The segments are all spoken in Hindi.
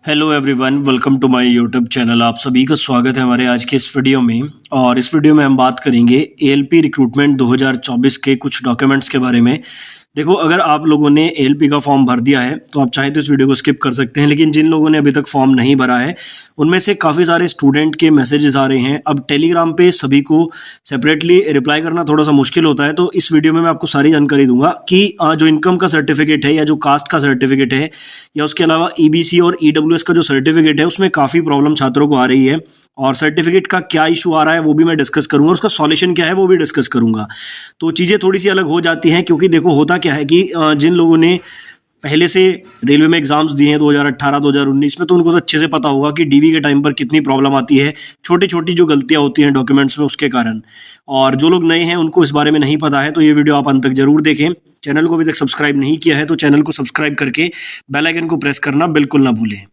Hello everyone, welcome to my YouTube channel. आप सभी का स्वागत है हमारे आज के इस वीडियो में। और इस वीडियो में हम बात करेंगे एएलपी रिक्रूटमेंट 2024 के कुछ डॉक्यूमेंट्स के बारे में। देखो, अगर आप लोगों ने एएलपी का फॉर्म भर दिया है तो आप चाहे तो इस वीडियो को स्किप कर सकते हैं, लेकिन जिन लोगों ने अभी तक फॉर्म नहीं भरा है उनमें से काफ़ी सारे स्टूडेंट के मैसेजेस आ रहे हैं। अब टेलीग्राम पे सभी को सेपरेटली रिप्लाई करना थोड़ा सा मुश्किल होता है, तो इस वीडियो में मैं आपको सारी जानकारी दूंगा कि जो इनकम का सर्टिफिकेट है या जो कास्ट का सर्टिफिकेट है या उसके अलावा ईबीसी और ईडब्ल्यूएस का जो सर्टिफिकेट है उसमें काफ़ी प्रॉब्लम छात्रों को आ रही है। और सर्टिफिकेट का क्या इशू आ रहा है वो भी मैं डिस्कस करूंगा, उसका सॉल्यूशन क्या है वो भी डिस्कस करूंगा। तो चीज़ें थोड़ी सी अलग हो जाती हैं, क्योंकि देखो होता क्या है कि जिन लोगों ने पहले से रेलवे में एग्जाम्स दिए हैं 2018 2019 में, तो उनको तो अच्छे से पता होगा कि डीवी के टाइम पर कितनी प्रॉब्लम आती है, छोटी छोटी जो गलतियां होती हैं डॉक्यूमेंट्स में उसके कारण। और जो लोग नए हैं उनको इस बारे में नहीं पता है, तो ये वीडियो आप अंत तक जरूर देखें। चैनल को अभी तक सब्सक्राइब नहीं किया है तो चैनल को सब्सक्राइब करके बेल आइकन को प्रेस करना बिल्कुल ना भूलें।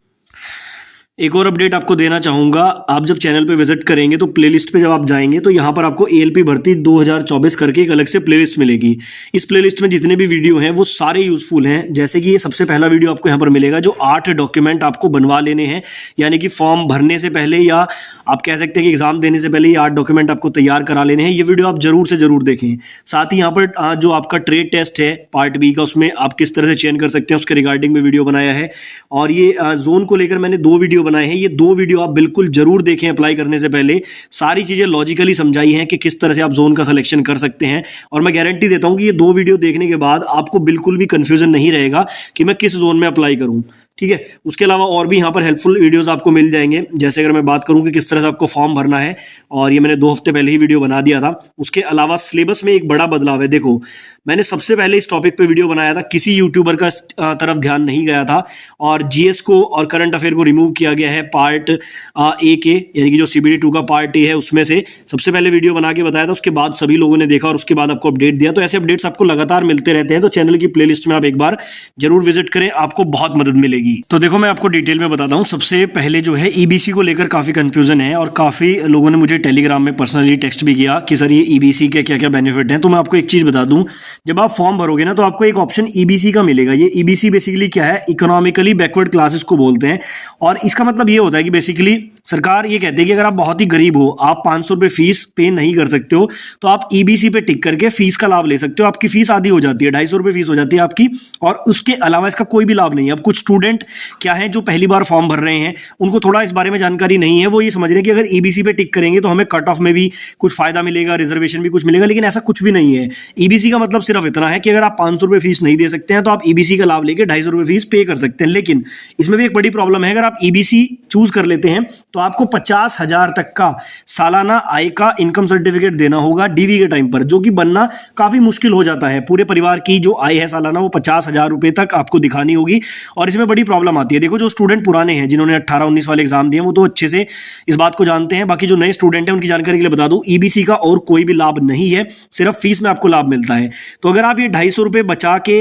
एक और अपडेट आपको देना चाहूँगा, आप जब चैनल पे विजिट करेंगे तो प्लेलिस्ट पे जब आप जाएंगे तो यहाँ पर आपको एएलपी भर्ती 2024 करके एक अलग से प्लेलिस्ट मिलेगी। इस प्लेलिस्ट में जितने भी वीडियो हैं वो सारे यूजफुल हैं। जैसे कि ये सबसे पहला वीडियो आपको यहाँ पर मिलेगा जो 8 डॉक्यूमेंट आपको बनवा लेने हैं, यानी कि फॉर्म भरने से पहले या आप कह सकते हैं कि एग्जाम देने से पहले ये 8 डॉक्यूमेंट आपको तैयार करा लेने हैं। ये वीडियो आप जरूर से जरूर देखें। साथ ही यहाँ पर जो आपका ट्रेड टेस्ट है पार्ट बी का, उसमें आप किस तरह से चयन कर सकते हैं उसके रिगार्डिंग में वीडियो बनाया है। और ये जोन को लेकर मैंने 2 वीडियो बनाए हैं, ये 2 वीडियो आप बिल्कुल जरूर देखें। अप्लाई करने से पहले सारी चीजें लॉजिकली समझाई हैं कि किस तरह से आप जोन का सिलेक्शन कर सकते हैं। और मैं गारंटी देता हूं कि ये 2 वीडियो देखने के बाद आपको बिल्कुल भी कंफ्यूजन नहीं रहेगा कि मैं किस जोन में अप्लाई करूं। ठीक है, उसके अलावा और भी यहाँ पर हेल्पफुल वीडियोस आपको मिल जाएंगे। जैसे अगर मैं बात करूं कि किस तरह से आपको फॉर्म भरना है, और ये मैंने 2 हफ्ते पहले ही वीडियो बना दिया था। उसके अलावा सिलेबस में एक बड़ा बदलाव है। देखो, मैंने सबसे पहले इस टॉपिक पे वीडियो बनाया था, किसी यूट्यूबर का तरफ ध्यान नहीं गया था, और जीएस को और करंट अफेयर को रिमूव किया गया है पार्ट ए के, यानी कि जो सीबीडी 2 का पार्ट ए है उसमें से सबसे पहले वीडियो बना के बताया था। उसके बाद सभी लोगों ने देखा और उसके बाद आपको अपडेट दिया। तो ऐसे अपडेट्स आपको लगातार मिलते रहते हैं, तो चैनल की प्लेलिस्ट में आप एक बार जरूर विजिट करें, आपको बहुत मदद मिलेगी। तो देखो, मैं आपको डिटेल में बताता हूँ। सबसे पहले जो है ईबीसी को लेकर काफ़ी कंफ्यूजन है, और काफ़ी लोगों ने मुझे टेलीग्राम में पर्सनली टेक्स्ट भी किया कि सर ये ईबीसी के क्या क्या बेनिफिट हैं। तो मैं आपको एक चीज़ बता दूं, जब आप फॉर्म भरोगे ना तो आपको एक ऑप्शन ईबीसी का मिलेगा। ये ईबीसी बेसिकली क्या है, इकोनॉमिकली बैकवर्ड क्लासेस को बोलते हैं। और इसका मतलब ये होता है कि बेसिकली सरकार ये कहती है कि अगर आप बहुत ही गरीब हो, आप 500 रुपये फीस पे नहीं कर सकते हो, तो आप ईबीसी पे टिक करके फीस का लाभ ले सकते हो। आपकी फीस आधी हो जाती है, 250 रुपये फीस हो जाती है आपकी, और उसके अलावा इसका कोई भी लाभ नहीं है। अब कुछ स्टूडेंट क्या है जो पहली बार फॉर्म भर रहे हैं, उनको थोड़ा इस बारे में जानकारी नहीं है। वो ये समझ रहे हैं कि अगर ईबीसी पे टिक करेंगे तो हमें कट ऑफ में भी कुछ फायदा मिलेगा, रिजर्वेशन भी कुछ मिलेगा, लेकिन ऐसा कुछ भी नहीं है। ईबीसी का मतलब सिर्फ इतना है कि अगर आप 500 रुपये फीस नहीं दे सकते हैं तो आप ईबीसी का लाभ लेके 250 रुपये फीस पे कर सकते हैं। लेकिन इसमें भी एक बड़ी प्रॉब्लम है, अगर आप ईबीसी चूज कर लेते हैं तो आपको 50,000 तक का सालाना आय का इनकम सर्टिफिकेट देना होगा डीवी के टाइम पर, जो कि बनना काफी मुश्किल हो जाता है। पूरे परिवार की जो आय है सालाना वो 50,000 रुपए तक आपको दिखानी होगी, और इसमें बड़ी प्रॉब्लम आती है। देखो, जो स्टूडेंट पुराने हैं जिन्होंने 18-19 वाले एग्जाम दिए वो तो अच्छे से इस बात को जानते हैं। बाकी जो नए स्टूडेंट हैं उनकी जानकारी के लिए बता दूं, ईबीसी का और कोई भी लाभ नहीं है, सिर्फ फीस में आपको लाभ मिलता है। तो अगर आप ये 250 रुपये बचा के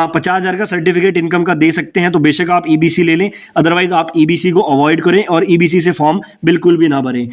50,000 का सर्टिफिकेट इनकम का दे सकते हैं तो बेशक आप ईबीसी ले लें, अदरवाइज आप ईबीसी को अवॉइड करें और ईबीसी से फॉर्म बिल्कुल भी ना भरें।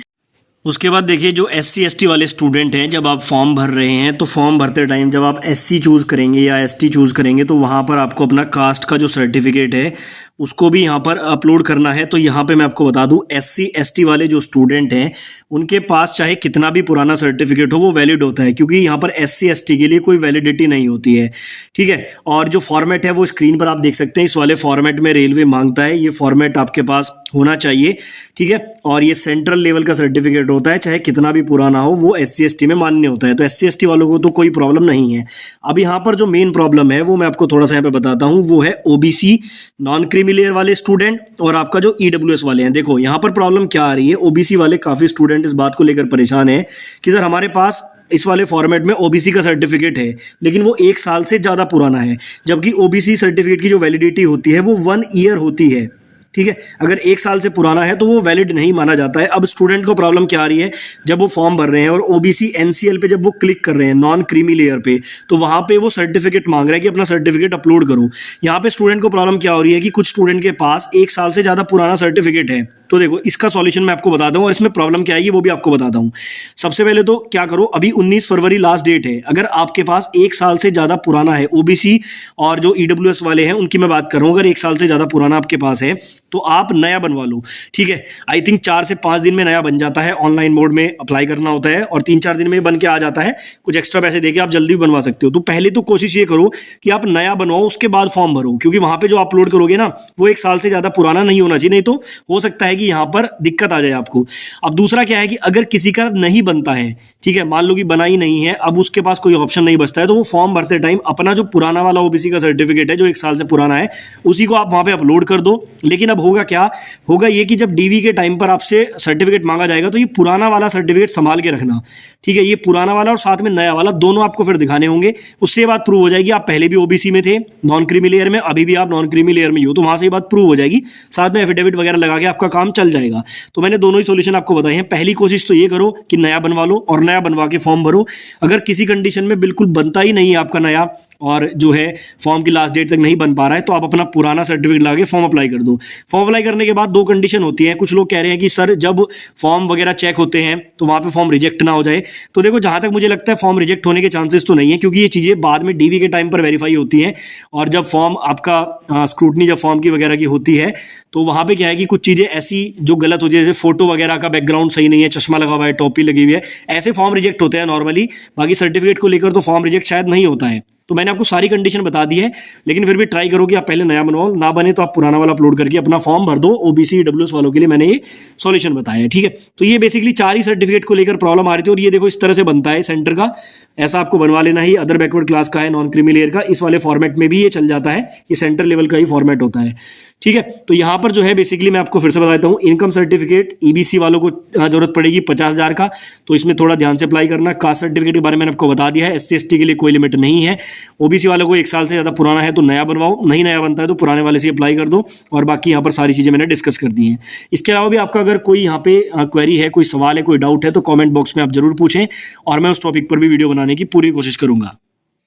उसके बाद देखिए, जो एससी एसटी वाले स्टूडेंट हैं, जब आप फॉर्म भर रहे हैं तो फॉर्म भरते टाइम जब आप एससी चूज़ करेंगे या एसटी चूज़ करेंगे तो वहाँ पर आपको अपना कास्ट का जो सर्टिफिकेट है उसको भी यहाँ पर अपलोड करना है। तो यहाँ पे मैं आपको बता दूँ, एससी एसटी वाले जो स्टूडेंट हैं उनके पास चाहे कितना भी पुराना सर्टिफिकेट हो वो वैलिड होता है, क्योंकि यहाँ पर एससी एसटी के लिए कोई वैलिडिटी नहीं होती है। ठीक है, और जो फॉर्मेट है वो स्क्रीन पर आप देख सकते हैं। इस वाले फॉर्मेट में रेलवे मांगता है, ये फॉर्मेट आपके पास होना चाहिए। ठीक है, और ये सेंट्रल लेवल का सर्टिफिकेट होता है, चाहे कितना भी पुराना हो वो एससी एसटी में मान्य होता है। तो एससी एसटी वालों को तो कोई प्रॉब्लम नहीं है। अब यहाँ पर जो मेन प्रॉब्लम है वो मैं आपको थोड़ा सा यहाँ पे बताता हूँ, वो है ओबीसी नॉन क्रीमी लेयर वाले स्टूडेंट और आपका जो ईडब्ल्यूएस वाले हैं। देखो, यहाँ पर प्रॉब्लम क्या आ रही है, ओबीसी वाले काफी स्टूडेंट इस बात को लेकर परेशान है कि सर हमारे पास इस वाले फॉर्मेट में ओबीसी का सर्टिफिकेट है लेकिन वो 1 साल से ज़्यादा पुराना है, जबकि ओबीसी सर्टिफिकेट की जो वैलिडिटी होती है वो 1 ईयर होती है। ठीक है, अगर 1 साल से पुराना है तो वो वैलिड नहीं माना जाता है। अब स्टूडेंट को प्रॉब्लम क्या आ रही है, जब वो फॉर्म भर रहे हैं और ओबीसी एनसीएल पे जब वो क्लिक कर रहे हैं नॉन क्रीमी लेयर पे, तो वहां पे वो सर्टिफिकेट मांग रहा है कि अपना सर्टिफिकेट अपलोड करो। यहाँ पे स्टूडेंट को प्रॉब्लम क्या हो रही है कि कुछ स्टूडेंट के पास 1 साल से ज़्यादा पुराना सर्टिफिकेट है, तो देखो इसका सॉल्यूशन मैं आपको बताता हूँ और इसमें प्रॉब्लम क्या आएगी वो भी आपको बताता हूँ। सबसे पहले तो क्या करो, अभी 19 फरवरी लास्ट डेट है। अगर आपके पास 1 साल से ज़्यादा पुराना है, ओबीसी और जो ईडब्ल्यूएस वाले हैं उनकी मैं बात कर रहा हूँ, अगर 1 साल से ज़्यादा पुराना आपके पास है तो आप नया बनवा लो। ठीक है, आई थिंक 4 से 5 दिन में नया बन जाता है, ऑनलाइन मोड में अप्लाई करना होता है और 3-4 दिन में बन के आ जाता है। कुछ एक्स्ट्रा पैसे देके आप जल्दी बनवा सकते हो। तो पहले तो कोशिश ये करो कि आप नया बनवाओ, उसके बाद फॉर्म भरो, क्योंकि वहां पे जो अपलोड करोगे ना वो 1 साल से ज़्यादा पुराना नहीं होना चाहिए, नहीं तो हो सकता है कि यहाँ पर दिक्कत आ जाए आपको। अब दूसरा क्या है कि अगर किसी का नहीं बनता है, ठीक है, मान लो कि बना ही नहीं है, अब उसके पास कोई ऑप्शन नहीं बचता है, तो वो फॉर्म भरते टाइम अपना जो पुराना वाला ओबीसी का सर्टिफिकेट है जो 1 साल से पुराना है उसी को आप वहां पे अपलोड कर दो। लेकिन अब होगा क्या, होगा ये कि जब डीवी के टाइम पर आपसे सर्टिफिकेट मांगा जाएगा तो ये पुराना वाला सर्टिफिकेट संभाल के रखना। ठीक है, ये पुराना वाला और साथ में नया वाला दोनों आपको फिर दिखाने होंगे। उससे बात प्रूव हो जाएगी आप पहले भी ओबीसी में थे नॉन क्रीमी लेयर में, अभी भी आप नॉन क्रीमी लेयर में ही हो, तो वहां से ये बात प्रूव हो जाएगी। साथ में एफिडेविट वगैरह लगा के आपका काम चल जाएगा। तो मैंने दोनों ही सोल्यूशन आपको बताए हैं। पहली कोशिश तो ये करो कि नया बनवा लो और नया बनवा के फॉर्म भरो। अगर किसी कंडीशन में बिल्कुल बनता ही नहीं है आपका नया और जो है फॉर्म की लास्ट डेट तक नहीं बन पा रहा है, तो आप अपना पुराना सर्टिफिकेट लगा के फॉर्म अप्लाई कर दो। फॉर्म अप्लाई करने के बाद 2 कंडीशन होती है। कुछ लोग कह रहे हैं कि सर जब फॉर्म वगैरह चेक होते हैं तो वहाँ पे फॉर्म रिजेक्ट ना हो जाए। तो देखो जहाँ तक मुझे लगता है फॉर्म रिजेक्ट होने के चांसेस तो नहीं है, क्योंकि ये चीज़ें बाद में डीवी के टाइम पर वेरीफाई होती हैं। और जब फॉर्म आपका स्क्रूटनी जब फॉर्म की वगैरह की होती है तो वहाँ पे क्या है कि कुछ चीज़ें ऐसी जो गलत होती है, जैसे फोटो वगैरह का बैकग्राउंड सही नहीं है, चश्मा लगा हुआ है, टोपी लगी हुई है, ऐसे फॉर्म रिजेक्ट होते हैं नॉर्मली। बाकी सर्टिफिकेट को लेकर तो फॉर्म रिजेक्ट शायद नहीं होता है। तो मैंने आपको सारी कंडीशन बता दी है, लेकिन फिर भी ट्राई करो कि आप पहले नया बनवाओ, ना बने तो आप पुराना वाला अपलोड करके अपना फॉर्म भर दो। ओबीसी डब्ल्यूएस वालों के लिए मैंने ये सॉल्यूशन बताया है। ठीक है, तो ये बेसिकली 4 ही सर्टिफिकेट को लेकर प्रॉब्लम आ रही थी। और ये देखो इस तरह से बनता है सेंटर का, ऐसा आपको बनवा लेना ही। अदर बैकवर्ड क्लास का है, नॉन क्रीमी लेयर का, इस वाले फॉर्मेट में भी ये चल जाता है। ये सेंटर लेवल का ही फॉर्मेट होता है। ठीक है, तो यहाँ पर जो है बेसिकली मैं आपको फिर से बता देता हूँ, इनकम सर्टिफिकेट ईबीसी वालों को जरूरत पड़ेगी 50,000 का, तो इसमें थोड़ा ध्यान से अप्लाई करना। कास्ट सर्टिफिकेट के बारे में मैंने आपको बता दिया है, एससी एसटी के लिए कोई लिमिट नहीं है। ओबीसी वालों को 1 साल से ज़्यादा पुराना है तो नया बनवाओ, नहीं नया बनता है तो पुराने वाले से अप्लाई कर दो। और बाकी यहाँ पर सारी चीज़ें मैंने डिस्कस कर दी हैं। इसके अलावा भी आपका अगर कोई यहाँ पे क्वेरी है, कोई सवाल है, कोई डाउट है तो कॉमेंट बॉक्स में आप जरूर पूछें और मैं उस टॉपिक पर भी वीडियो बनाने की पूरी कोशिश करूँगा।